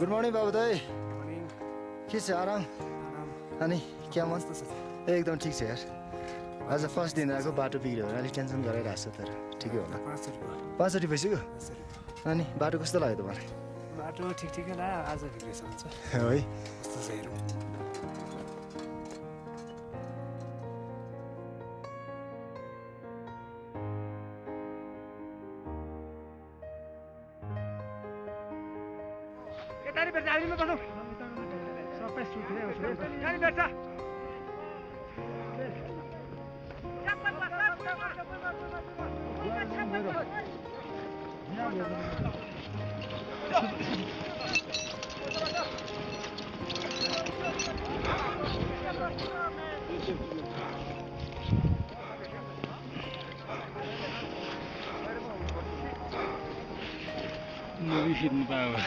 Good morning, Baba Dai. Good morning. कैसे आराम? अनि क्या मन? एकदम ठीक छ यार. आज फर्स्ट दिन आएको बाटो बिग्रियो भने अलिक टेन्सन गरिरहेको छ तर ठिकै होला. 5:30 भइसक्यो? अनि बाटो कस्तो लाग्यो तपाईलाई? बाटो ठिकै लाग्यो आज बिग्रेछ हुन्छ. है. कस्तो छ हेरौँ. Tadi bersa, ini masuk. Sampai sudah, Tadi bersa. Movie hidden power.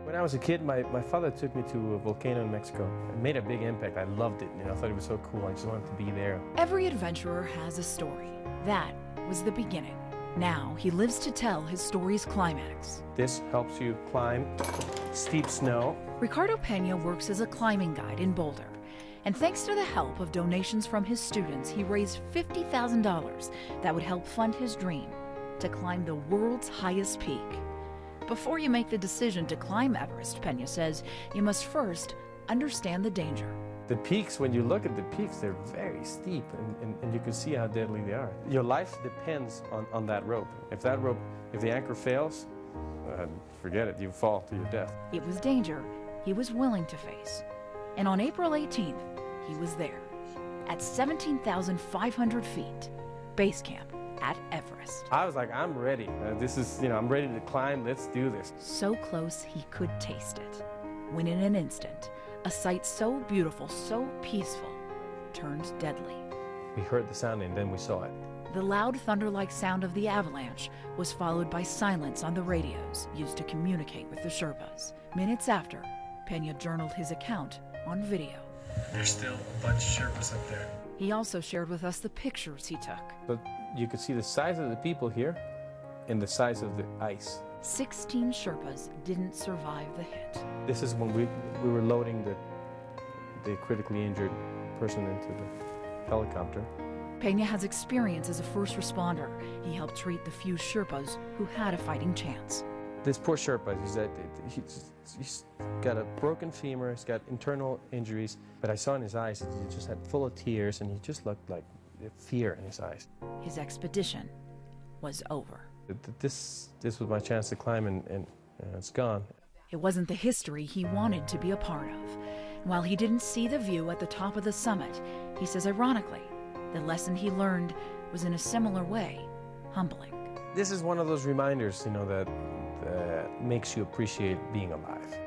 When I was a kid, my father took me to a volcano in Mexico. It made a big impact. I loved it. I thought it was so cool. I just wanted to be there. Every adventurer has a story. That was the beginning. Now he lives to tell his story's climax. This helps you climb steep snow. Ricardo Pena works as a climbing guide in Boulder. And thanks to the help of donations from his students, he raised $50,000 that would help fund his dream to climb the world's highest peak. Before you make the decision to climb Everest, Pena says, you must first understand the danger. The peaks, when you look at the peaks, they're very steep, and you can see how deadly they are. Your life depends on that rope. If the anchor fails, forget it, you fall to your death. It was danger he was willing to face. And on April 18th, he was there, at 17,500 feet, base camp at Everest. I was like, I'm ready. I'm ready to climb. Let's do this. So close he could taste it, when in an instant, a sight so beautiful, so peaceful, turned deadly. We heard the sound and then we saw it. The loud thunder-like sound of the avalanche was followed by silence on the radios used to communicate with the Sherpas. Minutes after, Pena journaled his account on video. There's still a bunch of Sherpas up there. He also shared with us the pictures he took. But you could see the size of the people here and the size of the ice. 16 Sherpas didn't survive the hit. This is when we were loading the critically injured person into the helicopter. Pena has experience as a first responder. He helped treat the few Sherpas who had a fighting chance. This poor Sherpa, he's got a broken femur, he's got internal injuries, but I saw in his eyes that he just had full of tears and he just looked like fear in his eyes. His expedition was over. This was my chance to climb and it's gone. It wasn't the history he wanted to be a part of. While he didn't see the view at the top of the summit, he says ironically, the lesson he learned was in a similar way humbling. This is one of those reminders, that makes you appreciate being alive.